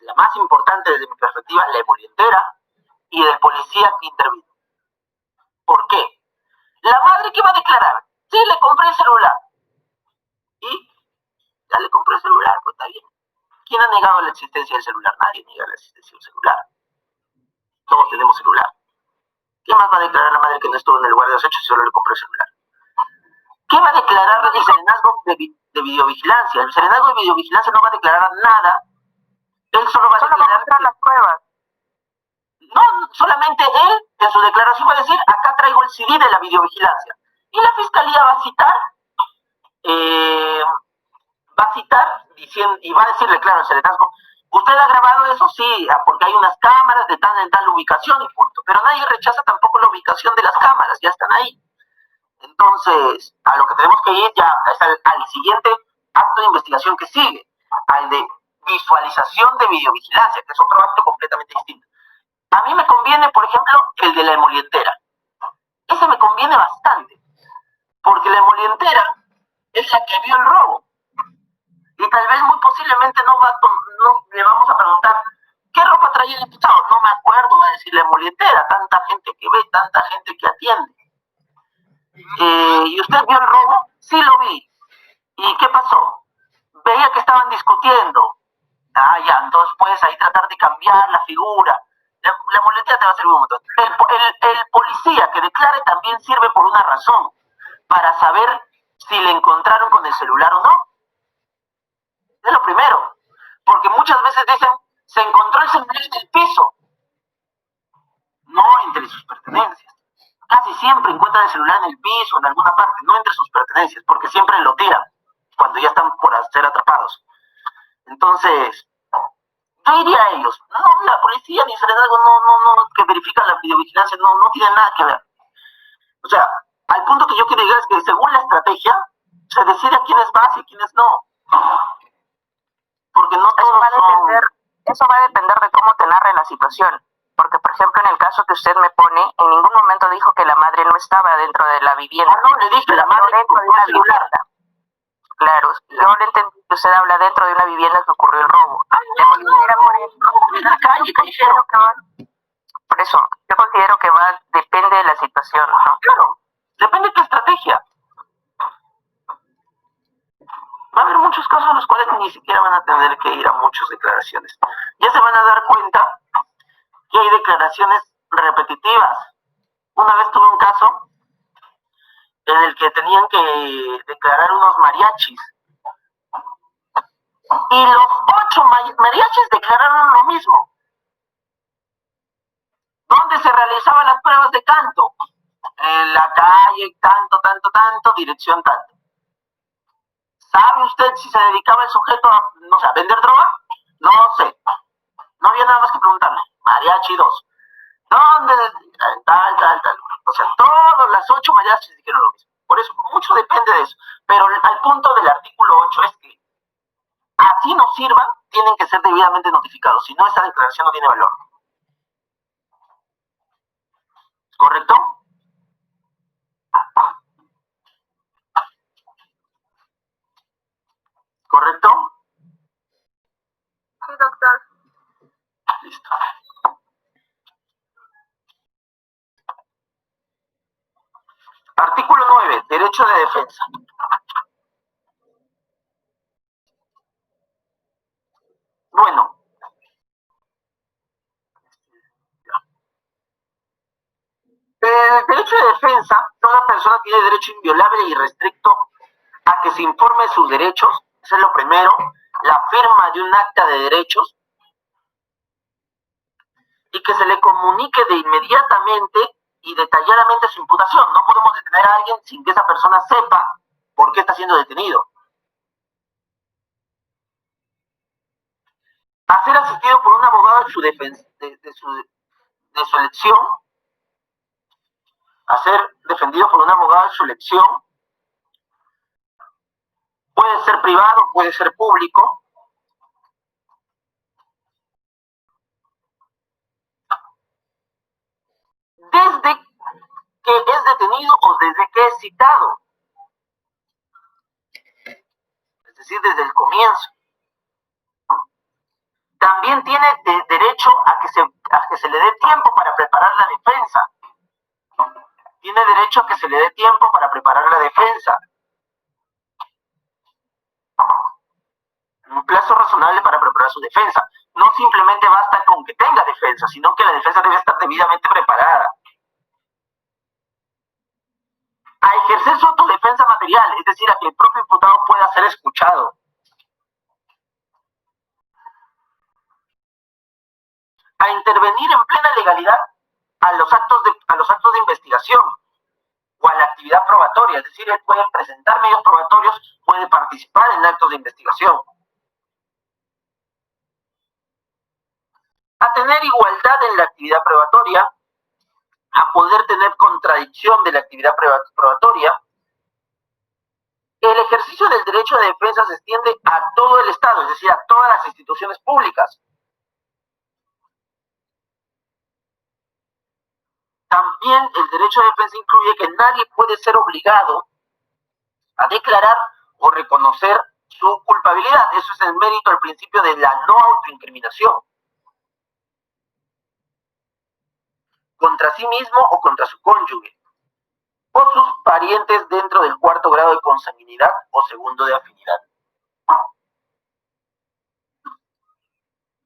Speaker 1: La más importante desde mi perspectiva, la emolientera y del policía que intervino. ¿Por qué? La madre, ¿qué va a declarar? Sí, le compré el celular. ¿Y? Ya le compré el celular, pues está bien. ¿Quién ha negado la existencia del celular? Nadie niega la existencia del celular. Todos tenemos celular. ¿Qué más va a declarar la madre que no estuvo en el lugar de los hechos y solo le compró el celular? ¿Qué va a declarar el serenazgo de videovigilancia? El serenazgo de videovigilancia no va a declarar nada. Él solo va a declarar...
Speaker 2: va a mostrar las pruebas.
Speaker 1: No, solamente él en su declaración va a decir, acá traigo el CD de la videovigilancia. Y la fiscalía va a citar diciendo, y va a decirle, claro, el serenazgo, usted ha grabado eso, sí, porque hay unas cámaras de tal en tal ubicación y punto. Pero nadie rechaza tampoco la ubicación de las cámaras, ya están ahí. Entonces, a lo que tenemos que ir ya es al siguiente acto de investigación que sigue, al de visualización de videovigilancia, que es otro acto completamente distinto. A mí me conviene, por ejemplo, el de la emolientera. Ese me conviene bastante, porque la emolientera es la que vio el robo. Y tal vez muy posiblemente no le vamos a preguntar, ¿qué ropa traía el imputado? No me acuerdo, va a decir la emolientera, tanta gente que ve, tanta gente que atiende. ¿Y usted vio el robo? Sí, lo vi. ¿Y qué pasó? Veía que estaban discutiendo. Ah, ya, entonces puedes ahí tratar de cambiar la figura. La emolientera te va a servir un montón. El policía que declare también sirve por una razón, para saber si le encontraron con el celular o no. Es lo primero. Porque muchas veces dicen, se encontró el celular en el piso. No entre sus pertenencias. Casi siempre encuentran el celular en el piso, en alguna parte, no entre sus pertenencias, porque siempre lo tiran cuando ya están por ser atrapados. Entonces, yo iría a ellos. No, la policía ni serenazgo que verifican la videovigilancia, no tiene nada que ver. O sea, al punto que yo quiero llegar es que según la estrategia, se decide a quiénes vas y a quiénes no. Porque no todos
Speaker 2: eso va a depender de cómo te narre la situación. Porque, por ejemplo, en el caso que usted me pone, en ningún momento dijo que la madre no estaba dentro de la vivienda.
Speaker 1: Ah, no, le dije, la madre
Speaker 2: dentro de una vivienda. Claro, yo le entendí que usted habla dentro de una vivienda que ocurrió el robo.
Speaker 1: En la calle, callejero.
Speaker 2: Por eso, yo considero que depende de la situación, ¿no?
Speaker 1: Claro, depende de tu estrategia. Va a haber muchos casos en los cuales ni siquiera van a tener que ir a muchas declaraciones. Ya se van a dar cuenta que hay declaraciones repetitivas. Una vez tuve un caso en el que tenían que declarar unos mariachis. Y los 8 mariachis declararon lo mismo. ¿Dónde se realizaban las pruebas de canto? En la calle, tanto, dirección tanto. ¿Sabe usted si se dedicaba el sujeto a, no sé, a vender droga? No sé. No había nada más que preguntarle. Mariachi 2. ¿Dónde? Tal. O sea, todas las 8 mayas dijeron lo mismo. Por eso, mucho depende de eso. Pero al punto del artículo 8 es que así nos sirvan, tienen que ser debidamente notificados. Si no, esa declaración no tiene valor. ¿Correcto? ¿Correcto?
Speaker 2: Sí, doctor.
Speaker 1: Listo. Artículo 9. Derecho de defensa. Bueno. El derecho de defensa, toda persona tiene derecho inviolable y irrestricto a que se informe de sus derechos, eso es lo primero, la firma de un acta de derechos y que se le comunique de inmediatamente y detalladamente su imputación. No podemos detener a alguien sin que esa persona sepa por qué está siendo detenido. A ser asistido por un abogado de su elección, a ser defendido por un abogado de su elección, puede ser privado, puede ser público. Desde que es detenido o desde que es citado. Es decir, desde el comienzo. También tiene derecho a que se le dé tiempo para preparar la defensa. Tiene derecho a que se le dé tiempo para preparar la defensa. Un plazo razonable para preparar su defensa. No simplemente basta con que tenga defensa, sino que la defensa debe estar debidamente preparada. A ejercer su autodefensa material, es decir, a que el propio imputado pueda ser escuchado. A intervenir en plena legalidad a los actos de investigación o a la actividad probatoria, es decir, él puede presentar medios probatorios, puede participar en actos de investigación. A tener igualdad en la actividad probatoria, a poder tener contradicción de la actividad probatoria. El ejercicio del derecho de defensa se extiende a todo el Estado, es decir, a todas las instituciones públicas. También el derecho de defensa incluye que nadie puede ser obligado a declarar o reconocer su culpabilidad. Eso es el mérito del principio de la no autoincriminación. Contra sí mismo o contra su cónyuge, o sus parientes dentro del cuarto grado de consanguinidad o segundo de afinidad.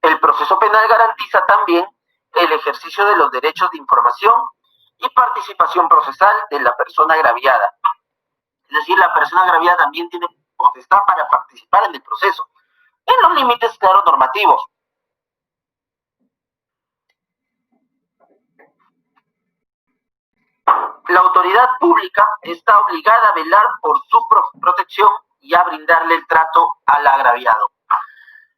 Speaker 1: El proceso penal garantiza también el ejercicio de los derechos de información y participación procesal de la persona agraviada. Es decir, la persona agraviada también tiene potestad para participar en el proceso, en los límites, claro, normativos. La autoridad pública está obligada a velar por su protección y a brindarle el trato al agraviado.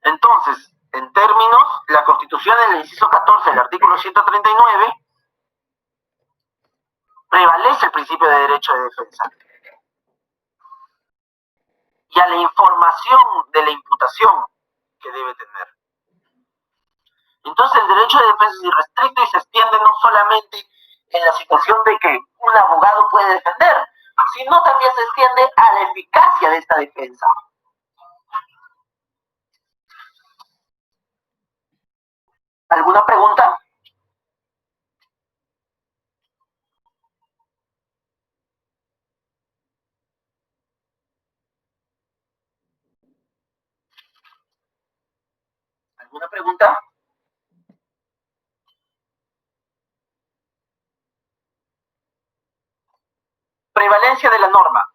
Speaker 1: Entonces, en términos, la Constitución en el inciso 14 del artículo 139 prevalece el principio de derecho de defensa. Y a la información de la imputación que debe tener. Entonces el derecho de defensa es irrestricto y se extiende no solamente en la situación de que un abogado puede defender, sino también se extiende a la eficacia de esta defensa. ¿Alguna pregunta? ¿Alguna pregunta? Prevalencia de la norma.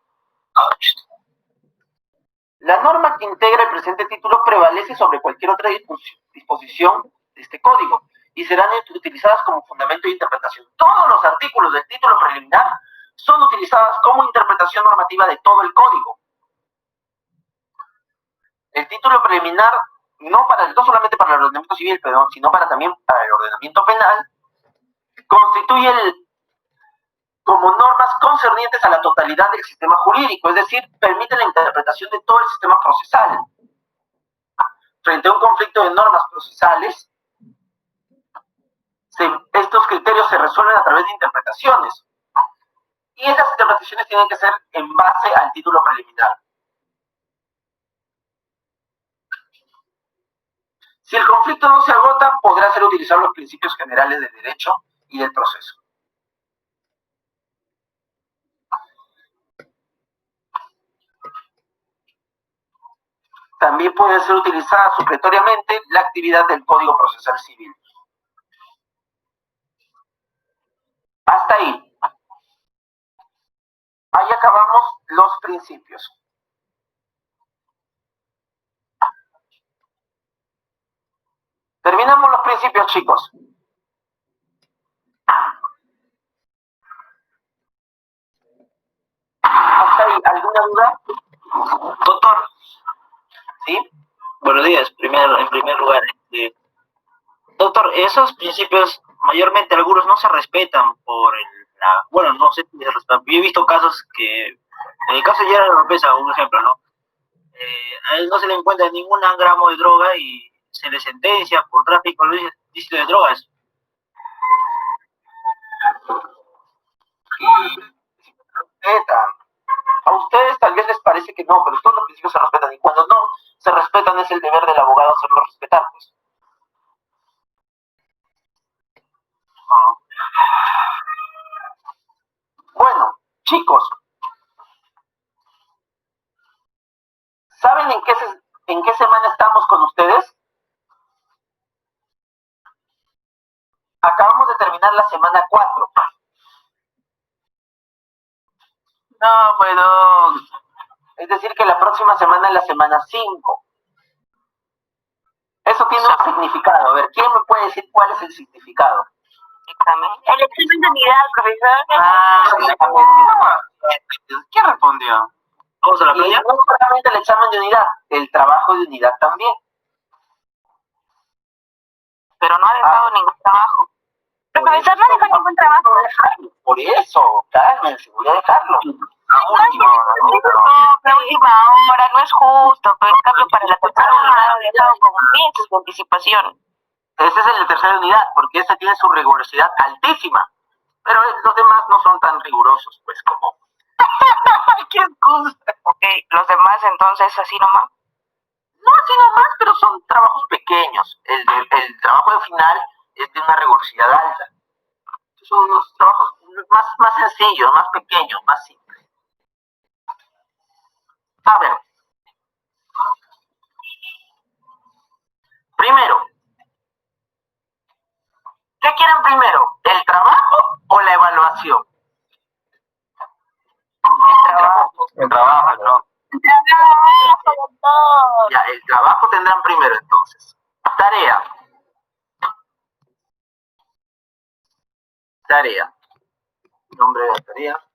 Speaker 1: La norma que integra el presente título prevalece sobre cualquier otra disposición de este código y serán utilizadas como fundamento de interpretación. Todos los artículos del título preliminar son utilizadas como interpretación normativa de todo el código. El título preliminar, no solamente para el ordenamiento civil, sino también para el ordenamiento penal, constituye como normas concernientes a la totalidad del sistema jurídico, es decir, permiten la interpretación de todo el sistema procesal. Frente a un conflicto de normas procesales, estos criterios se resuelven a través de interpretaciones. Y esas interpretaciones tienen que ser en base al título preliminar. Si el conflicto no se agota, podrá ser utilizar los principios generales del derecho y del proceso. También puede ser utilizada supletoriamente la actividad del Código Procesal Civil. Hasta ahí. Ahí acabamos los principios. Terminamos los principios, chicos. ¿Hasta ahí alguna duda?
Speaker 4: Doctor,
Speaker 1: ¿Sí?
Speaker 4: buenos días. En primer lugar, doctor, esos principios, mayormente algunos no se respetan bueno, no sé si se respetan. Yo he visto casos que, en el caso de Gerard Oropesa, un ejemplo, ¿no? A él no se le encuentra ningún gramo de droga y se le sentencia por tráfico ilícito de drogas.
Speaker 1: Respetan. A ustedes tal vez les parece que no, pero todos los principios se respetan. Y cuando no se respetan, es el deber del abogado hacerlos respetar. Pues. Bueno, chicos, ¿saben en qué semana estamos con ustedes? Acabamos de terminar la semana 4. No, bueno. Es decir, que la próxima semana es la semana 5. Eso tiene un significado. A ver, ¿quién me puede decir cuál es el significado?
Speaker 2: Examen. El examen de unidad, profesor.
Speaker 1: El examen de unidad.
Speaker 3: ¿Qué respondió?
Speaker 4: ¿Vamos a la
Speaker 1: Y
Speaker 4: playa?
Speaker 1: no solamente el examen de unidad, el trabajo de unidad también.
Speaker 2: Pero no ha dejado ningún trabajo. El profesor no dejó ningún trabajo.
Speaker 1: Por eso, cálmense, voy a dejarlo.
Speaker 2: La última hora, no es justo, pero en cambio para la tercera unidad ha dejado con meses de anticipación.
Speaker 1: Ese es el de tercera unidad, porque ese tiene su rigurosidad altísima. Pero los demás no son tan rigurosos, pues como... ¡Qué excusa!
Speaker 2: Ok, los demás entonces así nomás.
Speaker 1: No así nomás, pero son trabajos pequeños. El trabajo de final es de una rigurosidad alta. Son unos trabajos más sencillos, más pequeños, más simples. A ver. Primero, ¿qué quieren primero? ¿El trabajo o la evaluación?
Speaker 4: El trabajo, ¿no?
Speaker 1: Ya, el trabajo tendrán primero entonces. Tarea. Tarea. Nombre de la tarea.